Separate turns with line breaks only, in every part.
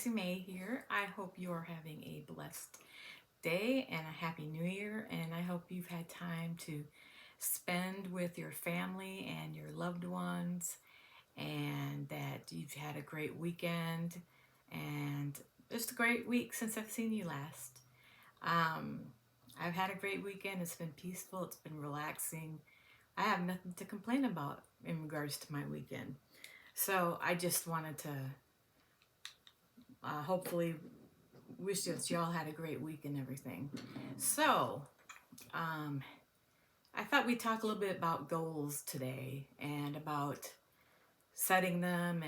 Tracy May here. I hope you are having a blessed day and a happy new year. And I hope you've had time to spend with your family and your loved ones, and that you've had a great weekend and just a great week since I've seen you last. Um, I've had a great weekend. It's been peaceful, it's been relaxing. I have nothing to complain about in regards to my weekend. So I just wanted to hopefully wish that y'all had a great week and everything. So, um, I thought we'd talk a little bit about goals today and about setting them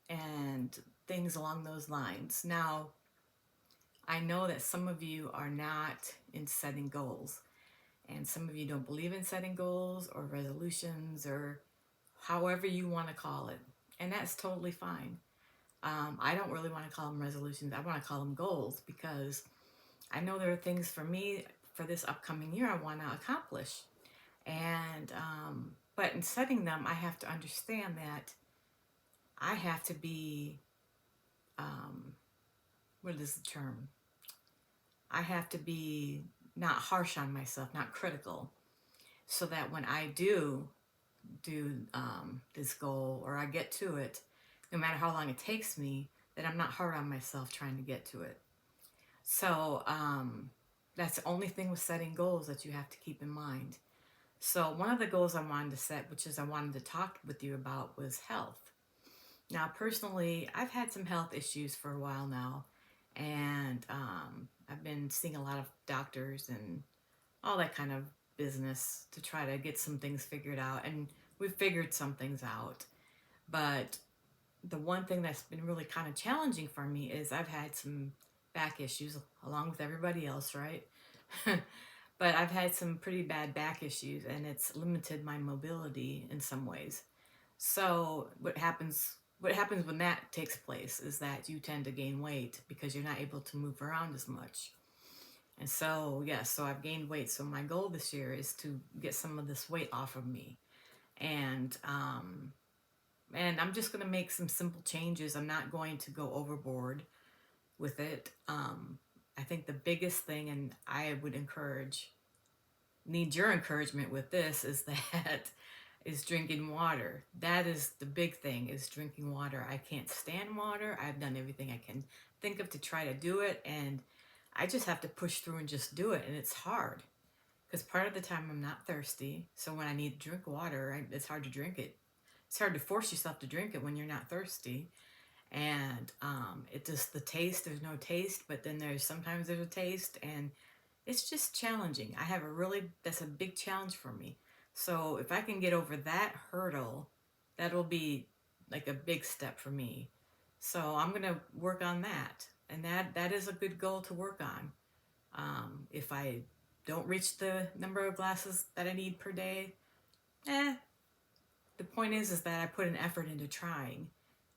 and things along those lines. Now, I know that some of you are not in setting goals, and some of you don't believe in setting goals or resolutions or however you want to call it, and that's totally fine. I don't really want to call them resolutions. I want to call them goals because I know there are things for me for this upcoming year I want to accomplish. And, but in setting them, I have to understand that I have to be, um, what is the term? I have to be not harsh on myself, not critical, so that when I do this goal or I get to it, no matter how long it takes me, that I'm not hard on myself trying to get to it. So that's the only thing with setting goals that you have to keep in mind. So one of the goals I wanted to set, which is I wanted to talk with you about, was health. Now, personally, I've had some health issues for a while now, and I've been seeing a lot of doctors and all that kind of business to try to get some things figured out, and we've figured some things out. But the one thing that's been really kind of challenging for me is I've had some back issues along with everybody else, right? But I've had some pretty bad back issues and it's limited my mobility in some ways. So what happens when that takes place is that you tend to gain weight because you're not able to move around as much. And so, yes, so I've gained weight. So my goal this year is to get some of this weight off of me. And I'm just going to make some simple changes. I'm not going to go overboard with it. I think the biggest thing, and I would need your encouragement with this, is that is drinking water. That is the big thing, is drinking water. I can't stand water. I've done everything I can think of to try to do it, and I just have to push through and just do it, and it's hard because part of the time I'm not thirsty. So when I need to drink water, it's hard to drink it. It's hard to force yourself to drink it when you're not thirsty. And it just, the taste, there's no taste, but then sometimes there's a taste, and it's just challenging. That's a big challenge for me. So if I can get over that hurdle, that'll be like a big step for me. So I'm going to work on that. And that is a good goal to work on. If I don't reach the number of glasses that I need per day, eh, the point is that I put an effort into trying,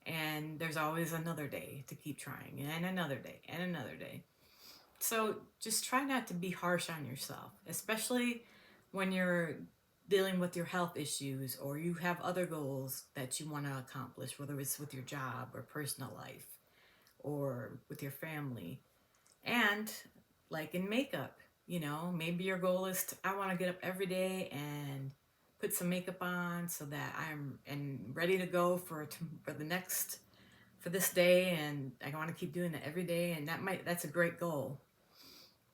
and there's always another day to keep trying, and another day, and another day. So just try not to be harsh on yourself, especially when you're dealing with your health issues or you have other goals that you want to accomplish, whether it's with your job or personal life or with your family. And like in makeup, maybe your goal is I want to get up every day and put some makeup on so that I'm ready to go for this day, and I want to keep doing that every day, and that's a great goal.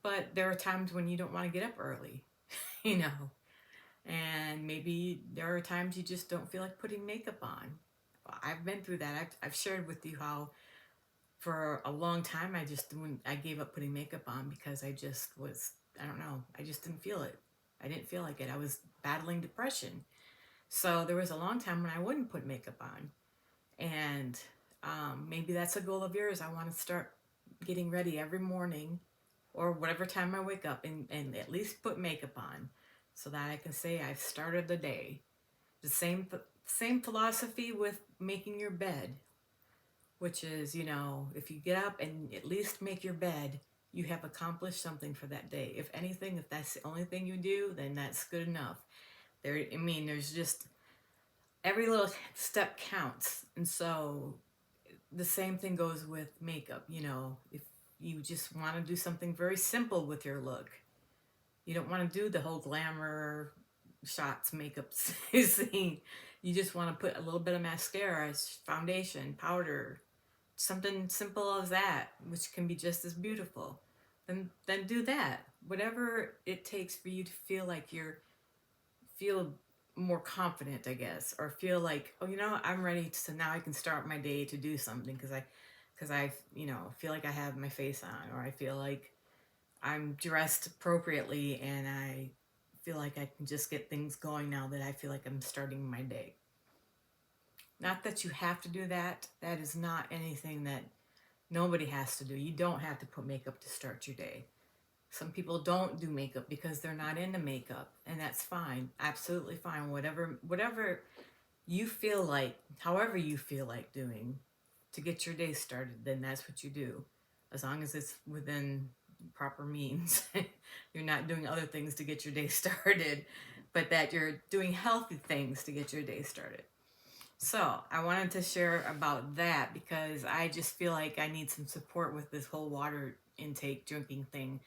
But there are times when you don't want to get up early, you know, and maybe there are times you just don't feel like putting makeup on. I've been through that. I've shared with you how for a long time I gave up putting makeup on because I don't know, I just didn't feel it. I didn't feel like it. I was battling depression. So there was a long time when I wouldn't put makeup on. And maybe that's a goal of yours. I want to start getting ready every morning or whatever time I wake up and at least put makeup on so that I can say I've started the day. The same philosophy with making your bed, which is, if you get up and at least make your bed, you have accomplished something for that day. If anything, if that's the only thing you do, then that's good enough. There's just every little step counts. And so the same thing goes with makeup. You know, if you just want to do something very simple with your look, you don't want to do the whole glamour shots makeup scene. You just want to put a little bit of mascara, foundation, powder, something simple as that, which can be just as beautiful. Then do that. Whatever it takes for you to feel like feel more confident, I guess, or feel like, oh, you know, I'm ready to, now I can start my day to do something because I you know, feel like I have my face on, or I feel like I'm dressed appropriately and I feel like I can just get things going now that I feel like I'm starting my day. Not that you have to do that. That is not anything that nobody has to do. You don't have to put makeup to start your day. Some people don't do makeup because they're not into makeup, and that's fine. Absolutely fine. Whatever you feel like, however you feel like doing to get your day started, then that's what you do. As long as it's within proper means. You're not doing other things to get your day started, but that you're doing healthy things to get your day started. So I wanted to share about that because I just feel like I need some support with this whole water intake drinking thing.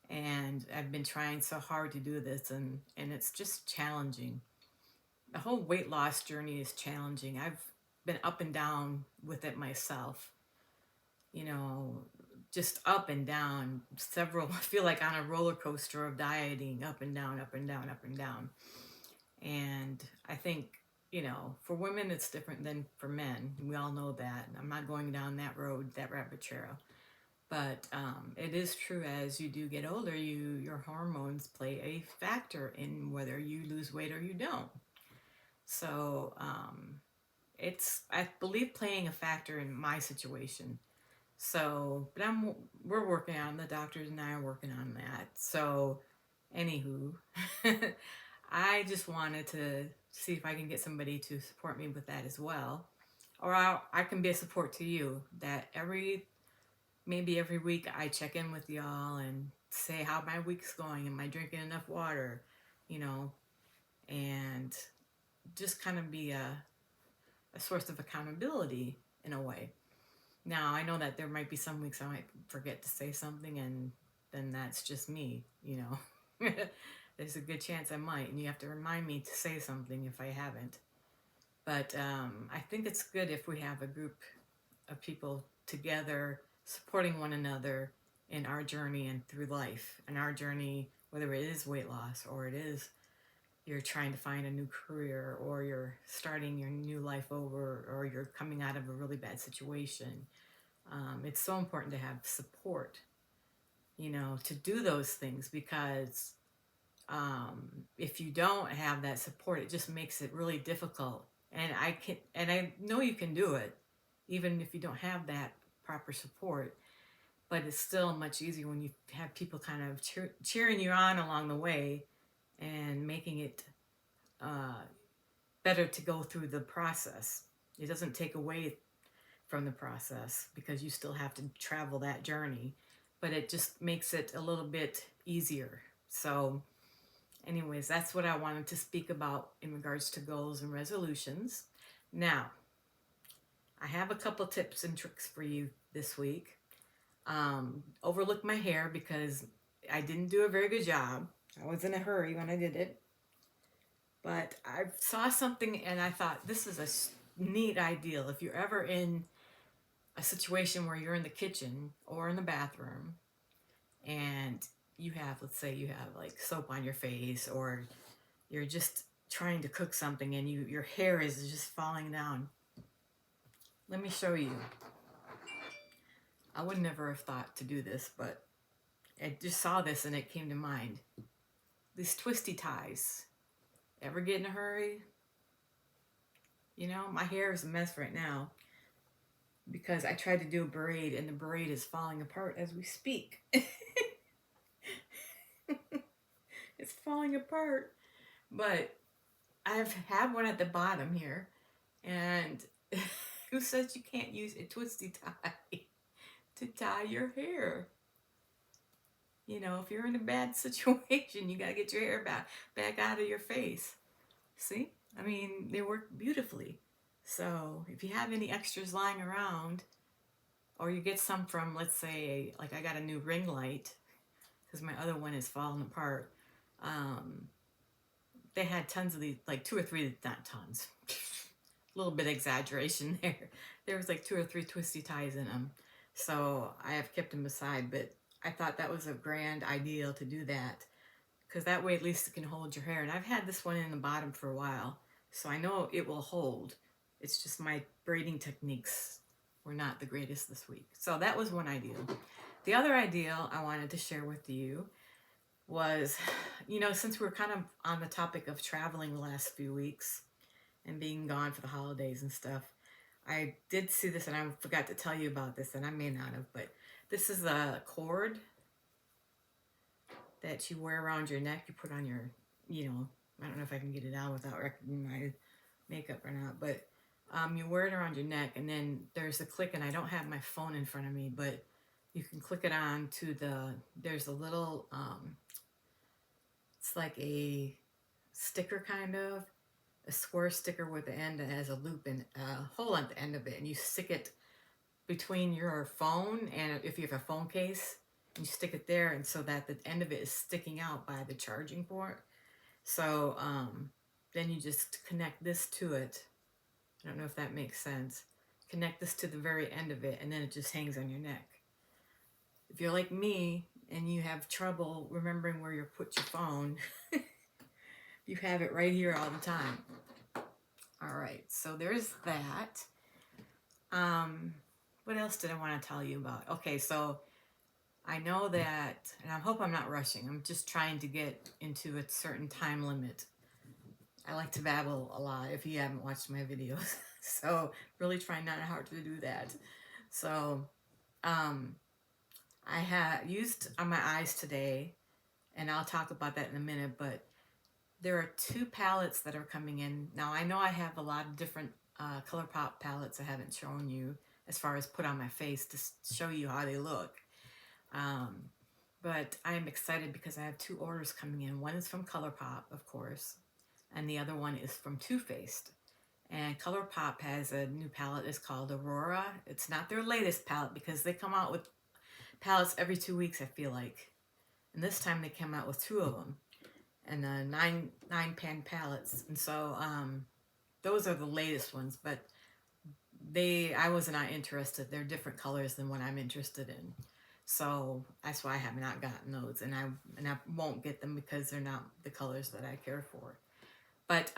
And I've been trying so hard to do this, and it's just challenging. The whole weight loss journey is challenging. I've been up and down with it myself. You know, just up and down. Several, I feel like on a roller coaster of dieting, up and down, up and down, up and down. And I think, you know, for women it's different than for men. We all know that. I'm not going down that road, that rabbit trail. But it is true, as you do get older, your hormones play a factor in whether you lose weight or you don't. So it's, I believe, playing a factor in my situation. So, but we're working on, the doctors and I are working on that. So, anywho, I just wanted to see if I can get somebody to support me with that as well, or I can be a support to you. That maybe every week I check in with y'all and say how my week's going. Am I drinking enough water? You know, and just kind of be a source of accountability in a way. Now, I know that there might be some weeks I might forget to say something, and then that's just me, you know. There's a good chance I might, and you have to remind me to say something if I haven't. But I think it's good if we have a group of people together supporting one another in our journey and through life. And our journey, whether it is weight loss or it is you're trying to find a new career, or you're starting your new life over, or you're coming out of a really bad situation. It's so important to have support, you know, to do those things, because if you don't have that support, it just makes it really difficult. And I know you can do it, even if you don't have that proper support. But it's still much easier when you have people kind of cheering you on along the way and making it uh, better to go through the process. It doesn't take away from the process because you still have to travel that journey, but it just makes it a little bit easier. So, anyways, that's what I wanted to speak about in regards to goals and resolutions. Now, I have a couple tips and tricks for you this week. Overlook my hair because I didn't do a very good job. I was in a hurry when I did it. But I saw something and I thought, this is a neat idea. If you're ever in a situation where you're in the kitchen or in the bathroom and you have, let's say you have like soap on your face, or you're just trying to cook something and your hair is just falling down. Let me show you. I would never have thought to do this, but I just saw this and it came to mind. These twisty ties. Ever get in a hurry? You know, my hair is a mess right now because I tried to do a braid and the braid is falling apart as we speak. It's falling apart. But I've had one at the bottom here, and who says you can't use a twisty tie to tie your hair? You know, if you're in a bad situation, you got to get your hair back out of your face. See? I mean, they work beautifully. So if you have any extras lying around, or you get some from, let's say, like I got a new ring light because my other one is falling apart. Um, they had tons of these, like two or three, not tons, a little bit of exaggeration there. There was like two or three twisty ties in them. So I have kept them aside, but I thought that was a grand idea to do that because that way at least it can hold your hair. And I've had this one in the bottom for a while, so I know it will hold. It's just my braiding techniques were not the greatest this week. So that was one idea. The other idea I wanted to share with you was, since we're kind of on the topic of traveling the last few weeks and being gone for the holidays and stuff, I did see this and I forgot to tell you about this, and I may not have, but this is a cord that you wear around your neck. You put on your, I don't know if I can get it out without wrecking my makeup or not, but you wear it around your neck, and then there's a click, and I don't have my phone in front of me, but you can click it on to there's a little, it's like a sticker kind of, a square sticker with the end that has a loop and a hole at the end of it, and you stick it between your phone, and if you have a phone case, you stick it there, and so that the end of it is sticking out by the charging port. So then you just connect this to it. I don't know if that makes sense. Connect this to the very end of it, and then it just hangs on your neck. If you're like me and you have trouble remembering where you put your phone, you have it right here all the time. All right, so there's that. What else did I want to tell you about? Okay, so I know that, and I hope I'm not rushing. I'm just trying to get into a certain time limit. I like to babble a lot if you haven't watched my videos. So really trying not hard to do that. So I have used on my eyes today, and I'll talk about that in a minute, but there are 2 palettes that are coming in. Now I know I have a lot of different ColourPop palettes I haven't shown you as far as put on my face to show you how they look. But I'm excited because I have 2 orders coming in. One is from ColourPop, of course, and the other one is from Too Faced. And ColourPop has a new palette. It's called Aurora. It's not their latest palette because they come out with palettes every 2 weeks, I feel like. And this time they came out with 2 of them, and 9 pan palettes. And so those are the latest ones, but I was not interested. They're different colors than what I'm interested in. So that's why I have not gotten those, and I won't get them because they're not the colors that I care for. But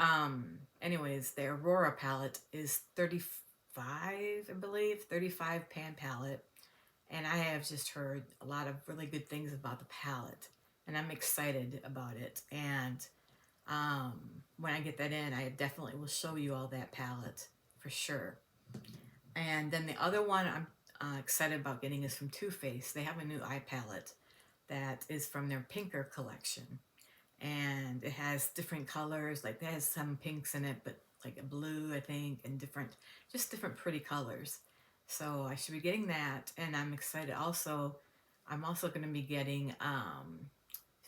anyways, the Aurora palette is 35, I believe, 35 pan palette, and I have just heard a lot of really good things about the palette, and I'm excited about it. And when I get that in, I definitely will show you all that palette for sure. And then the other one I'm excited about getting is from Too Faced. They have a new eye palette that is from their Pinker collection, and it has different colors. Like, it has some pinks in it, but like a blue, I think, and just different pretty colors. So I should be getting that, and I'm excited. Also, I'm also going to be getting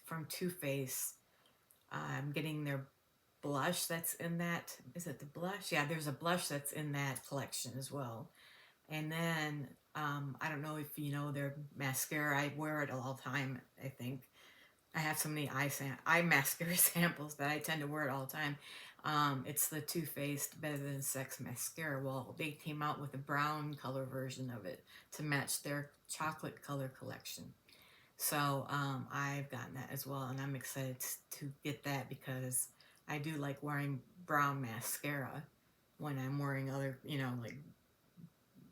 from Too Faced. I'm getting their blush that's in that. Is it the blush? Yeah, there's a blush that's in that collection as well. And then I don't know if you know their mascara. I wear it all the time, I think. I have so many eye mascara samples that I tend to wear it all the time. It's the Too Faced Better Than Sex mascara. Well, they came out with a brown color version of it to match their chocolate color collection. So I've gotten that as well, and I'm excited to get that because I do like wearing brown mascara when I'm wearing other,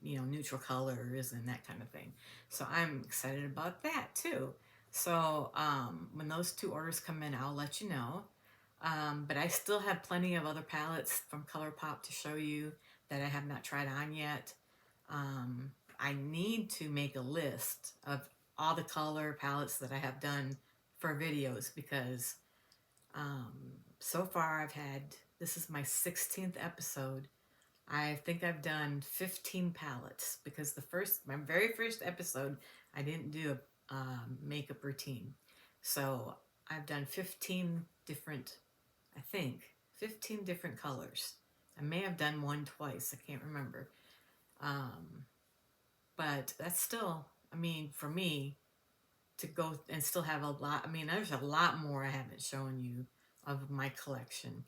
neutral colors and that kind of thing. So I'm excited about that too. So when those 2 orders come in, I'll let you know. But I still have plenty of other palettes from ColourPop to show you that I have not tried on yet. I need to make a list of all the color palettes that I have done for videos because so far this is my 16th episode. I think I've done 15 palettes because my very first episode, I didn't do a makeup routine. So I've done 15 different colors. I may have done one twice. I can't remember. Um, but that's still, I mean, for me to go and still have a lot. I mean, there's a lot more I haven't shown you of my collection.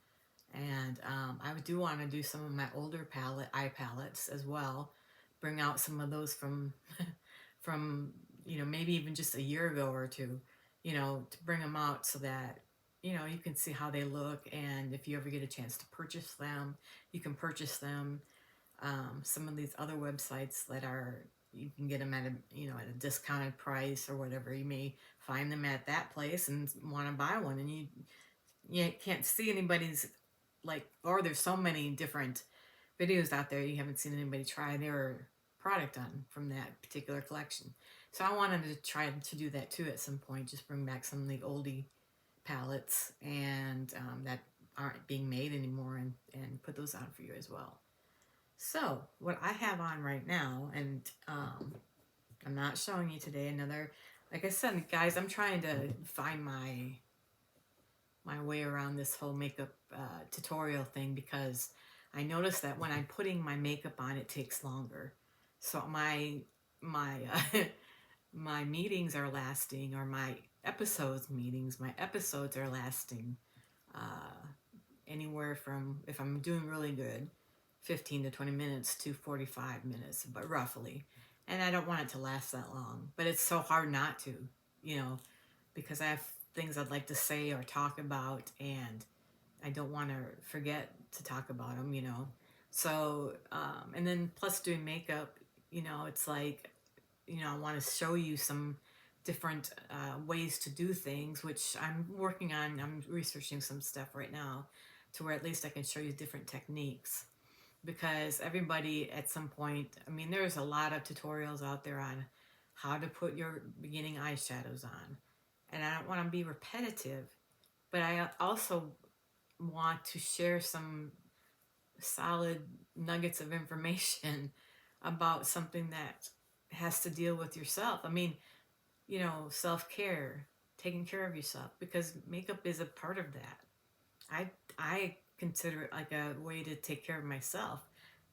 And I do want to do some of my older eye palettes as well. Bring out some of those from, from, maybe even just a year ago or two, to bring them out so that, you can see how they look. And if you ever get a chance to purchase them, you can purchase them. Some of these other websites that are, you can get them at a discounted price or whatever. You may find them at that place and want to buy one, and you can't see anybody's, like, or there's so many different videos out there, you haven't seen anybody try their product on from that particular collection. So I wanted to try to do that too at some point, just bring back some of the oldie palettes and that aren't being made anymore, and put those on for you as well. So what I have on right now, and I'm not showing you today, like I said, guys, I'm trying to find my way around this whole makeup tutorial thing, because I noticed that when I'm putting my makeup on, it takes longer. So my my meetings are lasting, or my episodes are lasting anywhere from, if I'm doing really good, 15 to 20 minutes to 45 minutes, but roughly. And I don't want it to last that long, but it's so hard not to, because I have things I'd like to say or talk about, and I don't want to forget to talk about them, So, and then plus doing makeup, it's like, I want to show you some different ways to do things, which I'm working on. I'm researching some stuff right now to where at least I can show you different techniques, because everybody at some point, I mean, there's a lot of tutorials out there on how to put your beginning eyeshadows on. And I don't want to be repetitive, but I also want to share some solid nuggets of information about something that has to deal with yourself. I mean, self-care, taking care of yourself, because makeup is a part of that. I consider it like a way to take care of myself,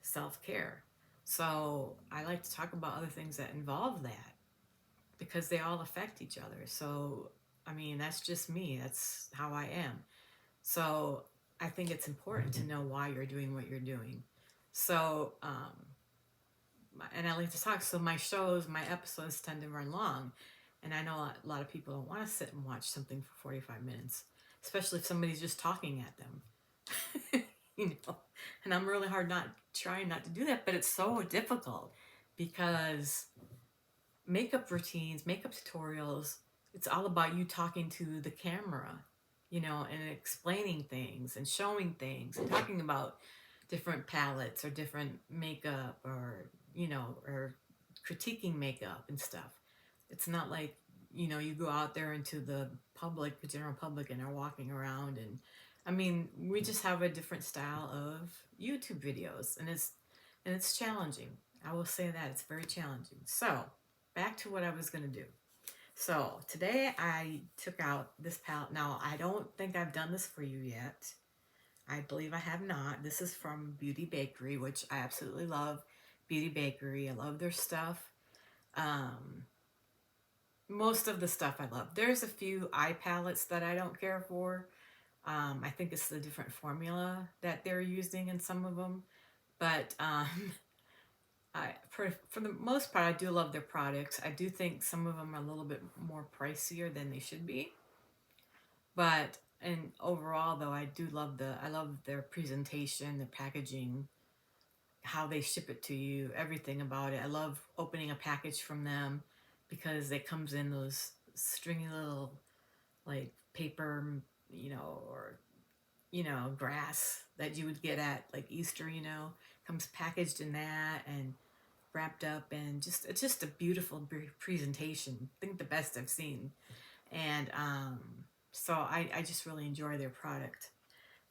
self-care. So I like to talk about other things that involve that, because they all affect each other. So, I mean, that's just me. That's how I am. So I think it's important to know why you're doing what you're doing. So, and I like to talk. So my episodes tend to run long. And I know a lot of people don't want to sit and watch something for 45 minutes, especially if somebody's just talking at them. And I'm really trying not to do that, but it's so difficult, because makeup routines, makeup tutorials, it's all about you talking to the camera, and explaining things and showing things and talking about different palettes or different makeup, or, or critiquing makeup and stuff. It's not like, you go out there into the general public, and are walking around, and I mean, we just have a different style of YouTube videos, and it's challenging. I will say that it's very challenging. So, back to what I was going to do. So, today I took out this palette. Now, I don't think I've done this for you yet. I believe I have not. This is from Beauty Bakery, which I absolutely love. Beauty Bakery, I love their stuff. Most of the stuff I love. There's a few eye palettes that I don't care for. I think it's the different formula that they're using in some of them. But for the most part, I do love their products. I do think some of them are a little bit more pricier than they should be. But, and overall, though, I love their presentation, their packaging, how they ship it to you, everything about it. I love opening a package from them, because it comes in those stringy little, like, paper, or, grass that you would get at, like, Easter, comes packaged in that and wrapped up, and it's just a beautiful presentation. I think the best I've seen. And so I just really enjoy their product.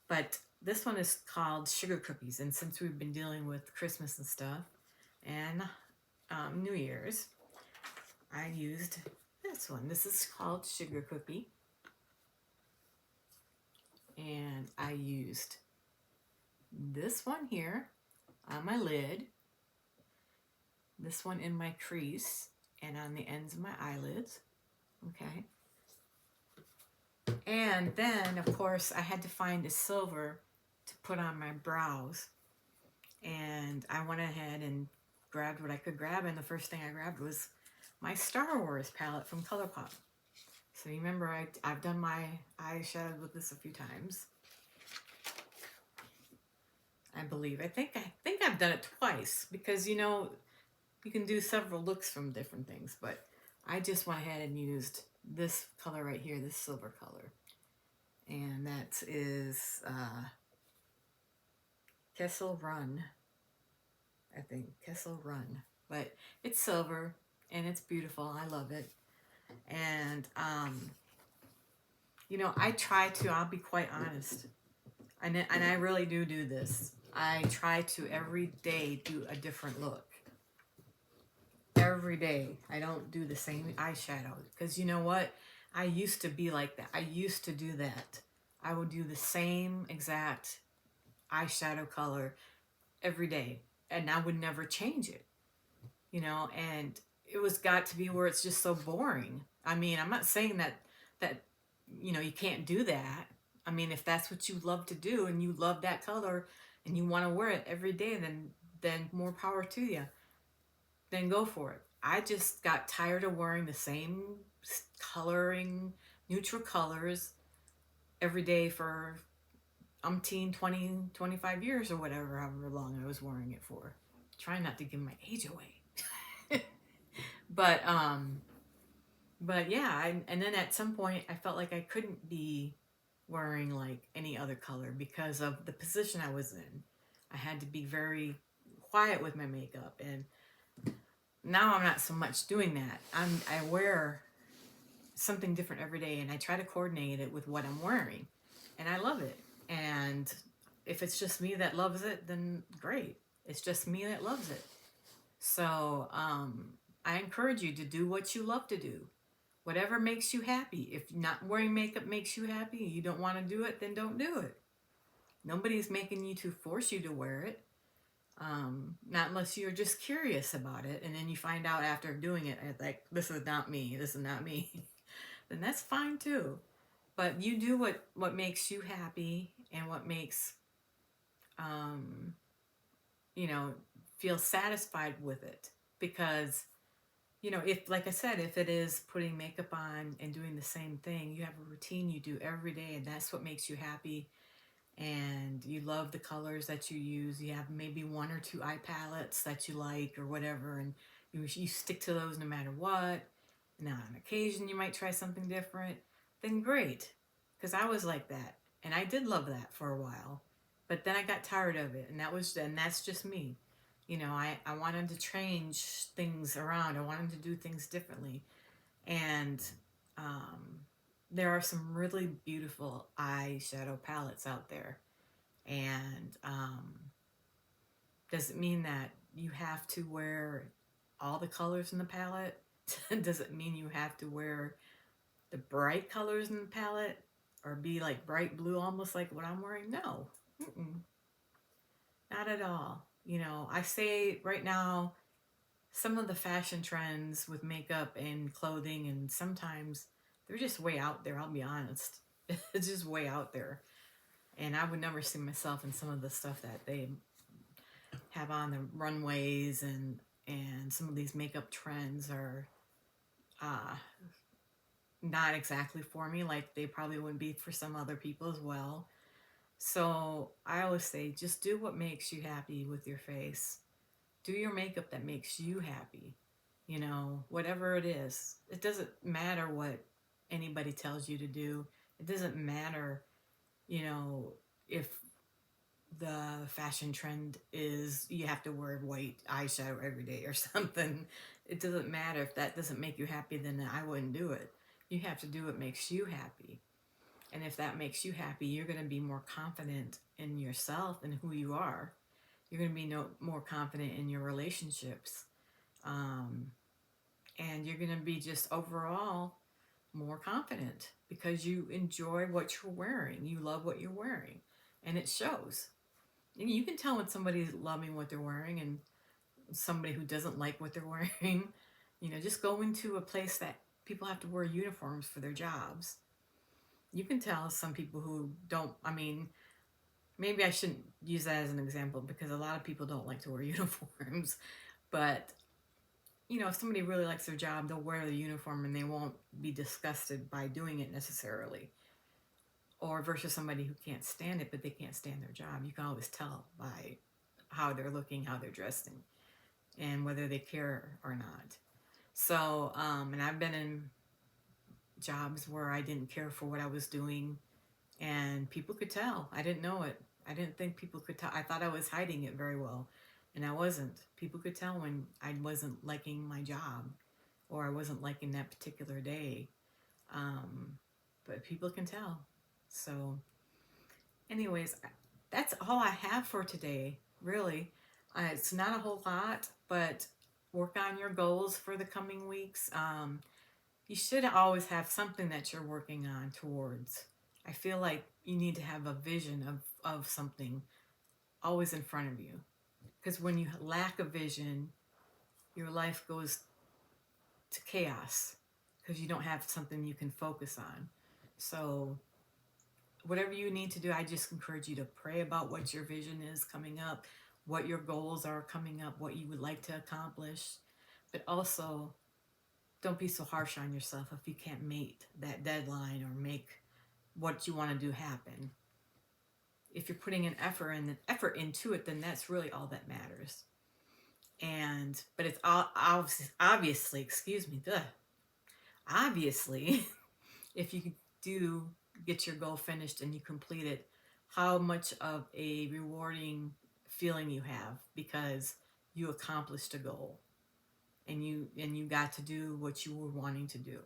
But this one is called Sugar Cookies, and since we've been dealing with Christmas and stuff, and New Year's, I used this one. This is called Sugar Cookie. And I used this one here on my lid, this one in my crease, and on the ends of my eyelids. Okay. And then, of course, I had to find a silver to put on my brows. And I went ahead and grabbed what I could grab, and the first thing I grabbed was my Star Wars palette from ColourPop. So remember, I've done my eyeshadow with this a few times. I believe. I think I've done it twice, because you know, you can do several looks from different things, but I just went ahead and used this color right here, this silver color. And that is Kessel Run. I think Kessel Run. But it's silver and it's beautiful. I love it. And you know, I try to, I'll be quite honest, and I really do this. I try to every day do a different look. Every day. I don't do the same eyeshadow, because you know what? I used to be like that. I used to do that. I would do the same exact eyeshadow color every day, and I would never change it. You know, and it was got to be where it's just so boring. I mean, I'm not saying that you know, you can't do that. I mean, if that's what you love to do and you love that color and you want to wear it every day, then more power to you. Then go for it. I just got tired of wearing the same coloring, neutral colors every day for umpteen 20, 25 years or whatever, however long I was wearing it for. Trying not to give my age away. But yeah, and then at some point I felt like I couldn't be wearing like any other color because of the position I was in. I had to be very quiet with my makeup, and now I'm not so much doing that. I wear something different every day, and I try to coordinate it with what I'm wearing, and I love it. And if it's just me that loves it, then great. It's just me that loves it. So I encourage you to do what you love to do. Whatever makes you happy. If not wearing makeup makes you happy, you don't want to do it, then don't do it. Nobody's making you to force you to wear it. Not unless you're just curious about it, and then you find out after doing it, like, this is not me, this is not me. Then that's fine too. But you do what makes you happy, and what makes, you know, feel satisfied with it. Because you know, if, like I said, if it is putting makeup on and doing the same thing, you have a routine you do every day, and that's what makes you happy, and you love the colors that you use. You have maybe one or two eye palettes that you like or whatever, and you stick to those no matter what. Now, on occasion, you might try something different. Then great, because I was like that, and I did love that for a while, but then I got tired of it, and that's just me. You know, I wanted to change things around. I wanted to do things differently. And there are some really beautiful eyeshadow palettes out there. And does it mean that you have to wear all the colors in the palette? Does it mean you have to wear the bright colors in the palette? Or be like bright blue, almost like what I'm wearing? No. Mm-mm. Not at all. You know, I say right now, some of the fashion trends with makeup and clothing, and sometimes they're just way out there, I'll be honest. It's just way out there. And I would never see myself in some of the stuff that they have on the runways, and some of these makeup trends are not exactly for me, like they probably wouldn't be for some other people as well. So I always say, just do what makes you happy with your face. Do your makeup that makes you happy. You know, whatever it is. It doesn't matter what anybody tells you to do. It doesn't matter, you know, if the fashion trend is you have to wear white eyeshadow every day or something. It doesn't matter. If that doesn't make you happy, then I wouldn't do it. You have to do what makes you happy. And if that makes you happy, you're going to be more confident in yourself and who you are. You're going to be more confident in your relationships. And you're going to be just overall more confident because you enjoy what you're wearing. You love what you're wearing. And it shows. You can tell when somebody's loving what they're wearing and somebody who doesn't like what they're wearing. Just go into a place that people have to wear uniforms for their jobs. You can tell some people who don't, I mean, maybe I shouldn't use that as an example because a lot of people don't like to wear uniforms. But, if somebody really likes their job, they'll wear the uniform and they won't be disgusted by doing it necessarily. Or versus somebody who can't stand it, but they can't stand their job. You can always tell by how they're looking, how they're dressing, and whether they care or not. So, and I've been in jobs where I didn't care for what I was doing, and people could tell. I didn't know it. I didn't think people could tell. I thought I was hiding it very well, and I wasn't. People could tell when I wasn't liking my job or I wasn't liking that particular day. But people can tell. So, anyways, that's all I have for today, really. It's not a whole lot, but work on your goals for the coming weeks. You should always have something that you're working on towards. I feel like you need to have a vision of something always in front of you. Because when you lack a vision, your life goes to chaos because you don't have something you can focus on. So, whatever you need to do, I just encourage you to pray about what your vision is coming up, what your goals are coming up, what you would like to accomplish. But also, don't be so harsh on yourself if you can't meet that deadline or make what you want to do happen. If you're putting an effort into it, then that's really all that matters. But it's obviously, excuse me, obviously, if you do get your goal finished and you complete it, how much of a rewarding feeling you have because you accomplished a goal and you got to do what you were wanting to do.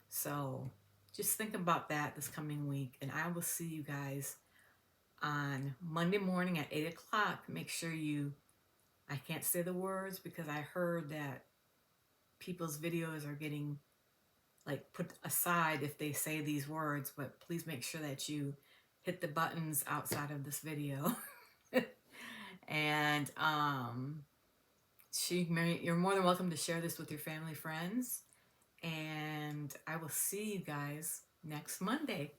So just think about that this coming week, and I will see you guys on Monday morning at 8 o'clock. Make sure I can't say the words because I heard that people's videos are getting like put aside if they say these words, but please make sure that you hit the buttons outside of this video. And you're more than welcome to share this with your family, friends. And I will see you guys next Monday.